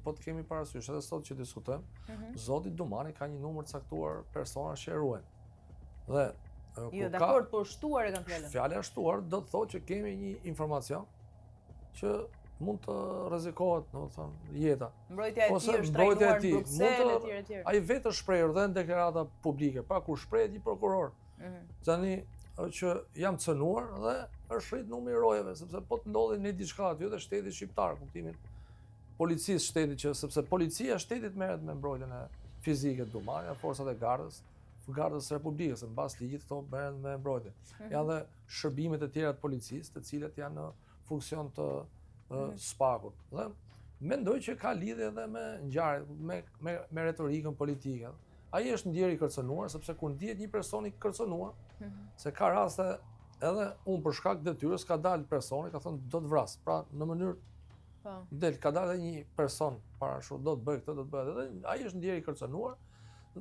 po të kemi parasysh edhe sot që diskutojmë, zoti Dumani ka një numër caktuar personash që e ruajnë. Dhe jo, dakord, por shtuar e kanë fjalën. Fjala e shtuar do të thotë që kemi një informacion që mund të rrezikohet, domethënë, jeta. Mbrojtja e tij është trajnuar në Bruksel etj. Ai vetë është shprehur dhe në deklarata publike, pa kur shprehet një prokuror. Tani që jam cënuar dhe është rrit numri i rojeve, sepse po të ndodhi një diçka aty dhe shteti shqiptar, kuptimin policisë shtetit, që sepse policia e shtetit merret me mbrojtjen e fizike të Dumanit, forcat e gardës republikës, mbas ligjit këto merren me mbrojtje. Janë dhe shërbimet e tjera të policisë, të cilat janë në funksion të spakut. Dhe mendoj që ka lidhje edhe me ngjarjet, me retorikën politike. Ai është ndjer i kërcënuar, sepse kur ndihet një person i kërcënuar, se ka raste edhe unë për shkak detyrës ka dalë personi, ka thënë do të vras. Pra në mënyrë ka dalë një person para shumë, do të bëj këtë, do të bëj atë. Ai është ndjer i kërcënuar.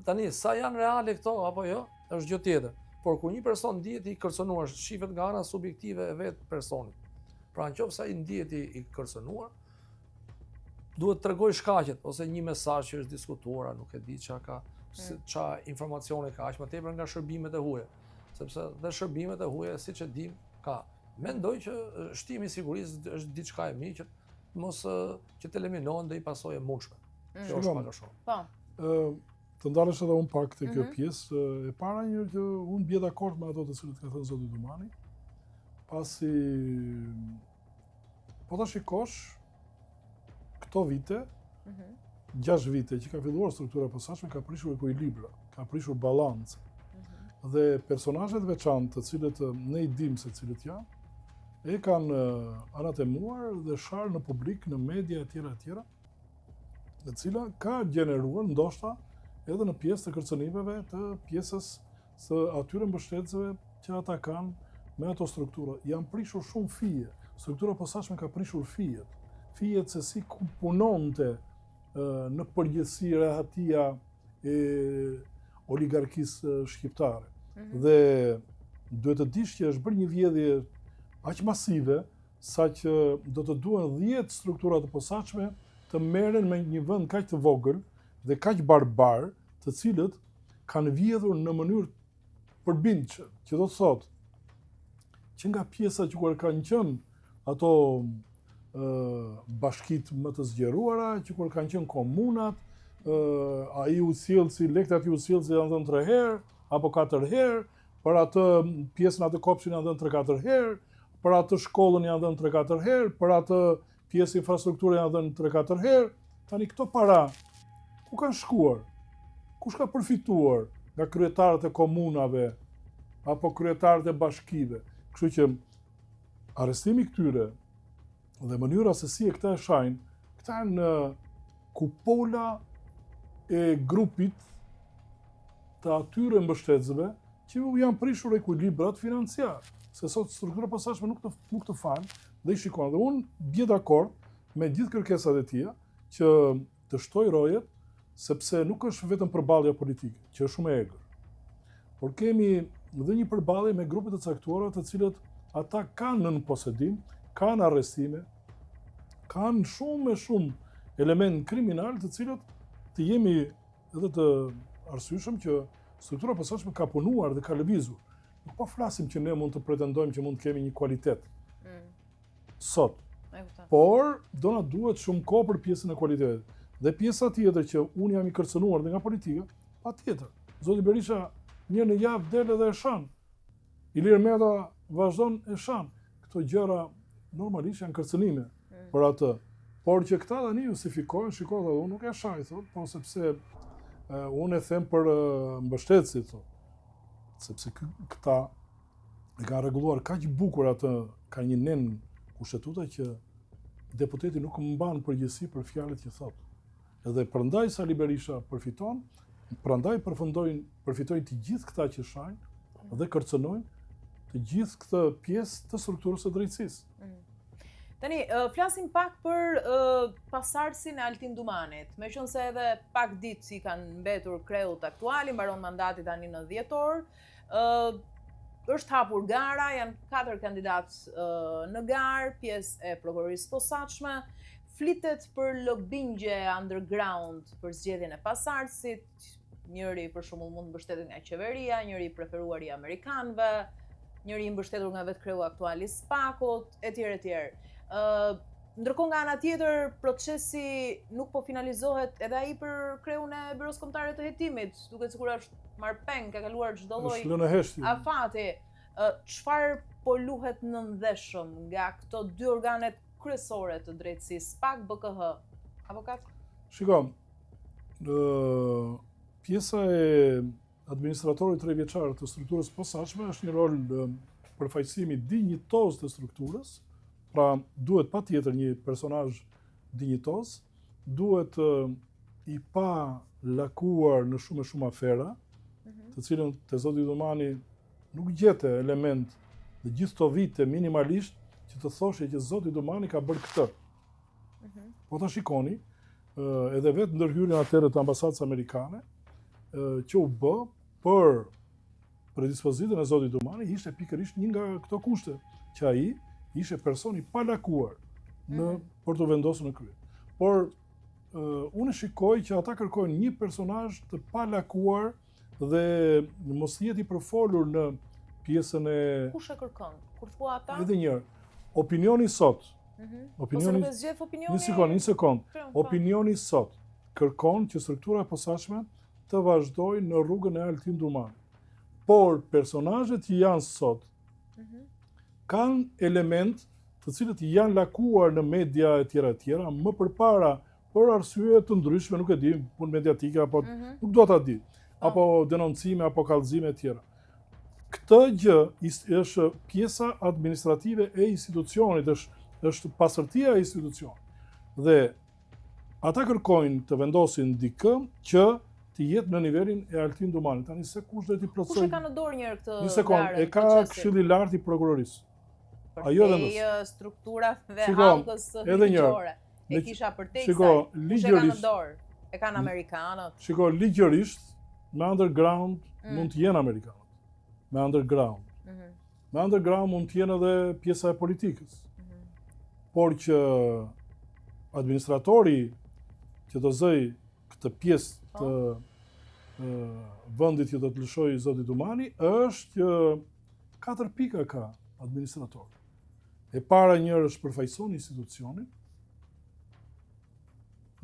Tani sa janë reale këto apo jo, është gjë tjetër. Por kur një person ndihet i kërcënuar, shihet nga ana subjektive e vet personit. Pra nëse ai ndihet i kërcënuar, duhet të tregoj shkaqet ose një mesazh që është diskutuar, nuk e di ç'a informacione ka, aq më tepër nga shërbimet e huaja. Sepse dhe shërbimet e huaja, siç e dim, ka. Mendoj që shtimi i sigurisë është diçka e mirë që mos që të eliminohen dhe i pasojë mundshme. Kjo është pak a shumë. Po. Të ndalesh edhe unë pak te kjo pjesë, e para një që unë bie dakord me ato të cilët ka thënë zoti Dumani, pasi po ta shikosh këto vite, 6 vite që ka filluar struktura e posaçme, ka prishur ekuilibra, ka prishur balancë. Dhe personazhet veçantë, të cilët ne i dim se cilët janë, e kanë anatemuar dhe sharë në publik, në media e tjera, e cila ka gjeneruar ndoshta edhe në pjesë të kërcënimeve të pjesës së atyre mbështetësve që ata kanë me ato struktura. Janë prishur shumë fije. Struktura posaçme ka prishur fijet. Fijet se si punonte në përgjithësi rehatia e oligarkisë shqiptare. Dhe duhet të dish që është bërë një vjedhje aq masive sa që do të duhen 10 struktura të posaçme të merren me një vend kaq të vogël dhe kaq barbar, të cilët kanë vjedhur në mënyrë përbindshme, që do të thotë që nga pjesa që kur kanë qenë ato bashkitë më të zgjeruara, që kur kanë qenë komunat, ai ushqyellsi, lekët aty ushqyellsi janë dhënë 3 herë apo 4 herë, për atë pjesën atë kopshin janë dhënë 3-4 herë, për atë shkollën janë dhënë 3-4 herë, për atë pjesë infrastrukturë janë dhënë 3-4 herë. Tani këto para ku kanë shkuar? Kush ka përfituar nga kryetarët e komunave apo kryetarët e bashkive? Kështu që arrestimi këtyre dhe mënyra se si e këta e shajnë, këta në kupola e grupit të atyre mbështetësve që janë prishur ekuilibrat financiar. Se sot struktura posaçme nuk të falë dhe i shikon. Dhe unë bie dakord me gjithë kërkesat e tia që të shtoj rojet, sepse nuk është vetëm përballja politike, që është shumë e egër. Por kemi dhe një përballje me grupe të caktuara të cilët ata kanë në posedim, kanë arrestime, kanë shumë element kriminal të cilët të jemi edhe të arsyeshëm që struktura posaçme ka punuar dhe ka lëvizur. Nuk po flasim që ne mund të pretendojmë që mund të kemi një kualitet sot, por do na duhet shumë kohë për pjesën e kualitetit. Dhe pjesa tjetër që unë jam i kërcënuar dhe nga politika, patjetër. Zoti Berisha një në javë del edhe e shan. Ilir Meta vazhdon e shan. Këto gjëra normalisht janë kërcënime për atë. Por që këta tani justifikohen, shikoj edhe unë nuk e shaj, thot, po sepse unë e them për mbështetësit, sepse këta e kanë rregulluar kaq bukur atë, ka një nen kushtetuta që deputeti nuk mban përgjegjësi për fjalët që thot. Edhe prandaj Sali Berisha përfiton, prandaj përfitojnë të gjithë këta që shajnë dhe kërcënojnë të gjithë këtë pjesë të strukturës së drejtësisë. Tani, flasim pak për pasardhësin e Altin Dumanit. Meqense edhe pak ditë si kanë mbetur kreut aktuali, mbaron mandati tani në 10 orë. Është hapur gara, janë 4 kandidatë në garë, pjesë e prokurorisë posaçme. flitet për lobingje underground për zgjedhjen e pasardhësit, njëri për shembull mund mbështetet nga qeveria, njëri i preferuar i amerikanëve, njëri i mbështetur nga vetë kreu aktual i SPAK-ut, etj. Ndërkohë nga ana tjetër, procesi nuk po finalizohet edhe ai për kreun e Byros Kombëtare të Hetimit, duket sikur është marrë peng, ka kaluar çdo lloj Është lënë heshtje. afati. Çfarë po luhet në ndeshëm nga këto dy organet kryesore të drejtësisë, SPAK, BKH? Avokat? Shiko, pjesa e administratorit 3 vjeçar të strukturës posaçme është një rol përfaqësimi dinjitoz të strukturës. Pra, duhet patjetër një personazh dinjitoz, duhet i pa lakuar në shumë afera, të cilën te zoti Domani nuk gjete element në gjithë këto vite minimalisht që të thoshe që zoti Domani ka bërë këtë. Po ta shikoni, edhe vetë ndërhyrjen atëherë të ambasadës amerikane, që u bë për predispozitën e zotit Domani, ishte pikërisht një nga këto kushte, që ai ishte person i palakuar për të vendosur në krye. Por unë shikoj që ata kërkojnë një personazh të palakuar dhe mos jeti përfolur në pjesën e... Kush e kërkon? Kur thua ata? Edhe njërë, opinioni sot, opinioni... Ose zgjedh opinioni... Një sekond. Opinioni sot kërkon që struktura e posaçme të vazhdojë në rrugën e Altin Dumani. Por personazhet që janë sot kanë element të cilët janë lakuar në media e tjera, më përpara për arsye të ndryshme, nuk e di, punë mediatike apo nuk do ta di, apo denoncime apo kallëzime e tjera. Këtë gjë është pjesa administrative e institucionit, është pasërtia e institucionit. Dhe ata kërkojnë të vendosin dikë që të jetë në nivelin e Altin Dumani. Tani se kush do t'i plotësoj? Kush e ka në dorë njërë këtë Një sekond, e ka Këshilli i Lartë i Prokurorisë. Përtej struktura dhe halkës ligjore. E kisha përtej saj. Kush e ka në dorë? E kanë amerikanët. Shiko, ligjërisht, me underground mund të jenë amerikanët. Me underground. Me underground mund të jenë edhe pjesa e politikës. Por që administratori që do zëj këtë pjesë të vendit që do të lëshoj zoti Dumani, është që 4 pika ka administratori. E para njërë është përfaqëson institucionin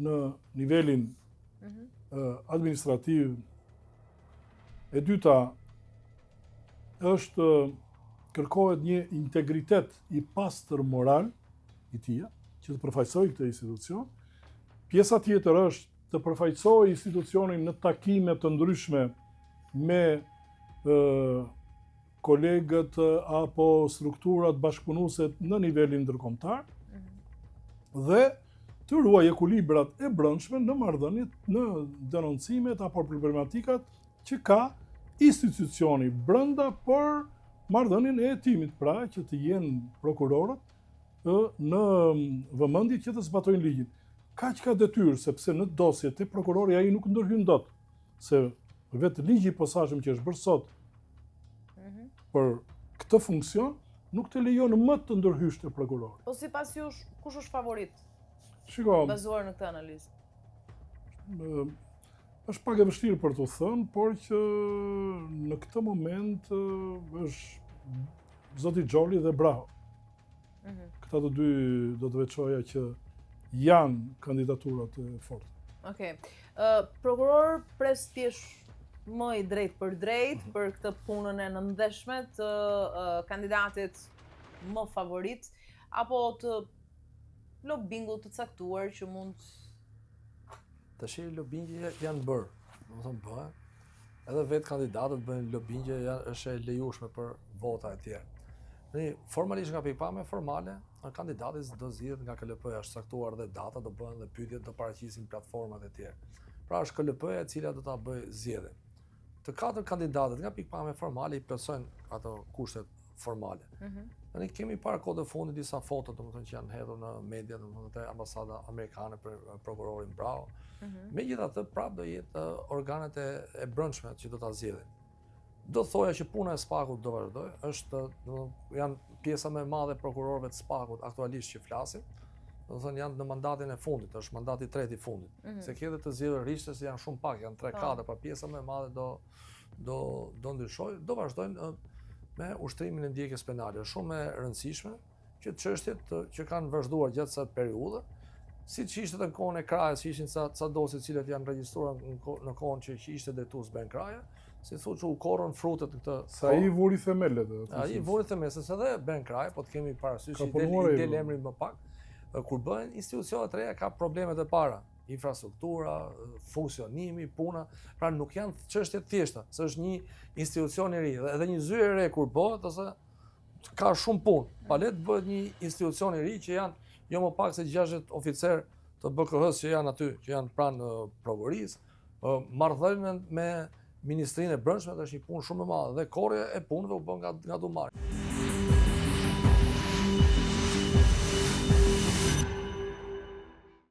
në nivelin administrativ. E dyta është kërkohet një integritet i pastër moral i tij që të përfaqësojë këtë institucion. Pjesa tjetër është të përfaqësojë institucionin në takime të ndryshme me kolegët apo strukturat bashkëpunuese në nivelin ndërkombëtar dhe të ruaj ekuilibrat e brendshme në marrëdhëniet, në denoncimet apo problematikat që ka institucioni brenda për marrëdhënien e hetimit, pra që të jenë prokurorët në vëmendje që të zbatojnë ligjin. Kaq ka detyrë, sepse në dosjet e prokurori ai nuk ndërhyn dot, se vetë ligji i posaçëm që është bërë sot për këtë funksion nuk të lejon më të ndërhysh të prokurori. Po sipas jush, kush është favorit? Shiko, bazuar në këtë analizë. Është pak e vështirë për të thënë, por që në këtë moment është zoti Xholi dhe Braho. Këta të dy do të veçoja që janë kandidaturat e forta. Okej. Prokuror, pres ti jesh më i drejt për drejt për këtë punën e nëndeshme të kandidatit më favorit, apo të lobingut të caktuar që mund... Tash lobingje janë bërë, do të thonë bëhen. Edhe vetë kandidatët bëjnë lobingje, është e lejueshme për vota e tjerë. Formalisht nga pikpamja formale, kandidati do zgjidhet nga KLP-ja, është caktuar dhe data, do bëhen dhe pyetjet, do paraqisin platformat e tjera. Pra është KLP-ja e cila do ta bëjë zgjedhjen. Të 4 kandidatët nga pikpamja formale i plotësojnë ato kushtet formale. Ne kemi para kohë të fundit disa foto, domethënë që janë hedhur në media, domethënë te ambasada amerikane për prokurorin Bravo. Megjithatë, prapë do jetë organet e brendshme që do ta zgjedhin. Do thoja që puna e SPAK-ut do vazhdojë, janë pjesa më e madhe e prokurorëve të SPAK-ut aktualisht që flasin, do të thënë janë në mandatin e fundit, është mandati i tretë i fundit. Se ke edhe të zgjedhërishtës janë shumë pak, janë 3-4, pra pjesa më e madhe do ndryshojë, do vazhdojnë me ushtrimin e ndjekjes penale. Është shumë e rëndësishme që çështjet që kanë vazhduar gjatë kësaj periudhe, siç ishte në kohën e Krajës, ishin ca dosje të cilat janë regjistruar në kohën që ishte drejtues Ben Kraja, si thotë që u korrën frutet të këtë. Sa ai vuri themelet. Ai vuri themelet, se edhe Ben Kraja, po të kemi parasysh i del emri më pak, kur bëhen institucionet të reja ka problemet e para, infrastruktura, funksionimi, puna, pra nuk janë çështje të thjeshta, se është një institucion i ri, edhe një zyrë e re kur bëhet, ose ka shumë punë. Pa le të bëhet një institucion i ri që janë jo më pak se 60 oficer të BKH-s që janë aty, që janë pranë prokurisë, marrëdhënien me Ministrinë e Brendshme është një punë shumë e madhe dhe korrja e punëve u bën nga Dumari.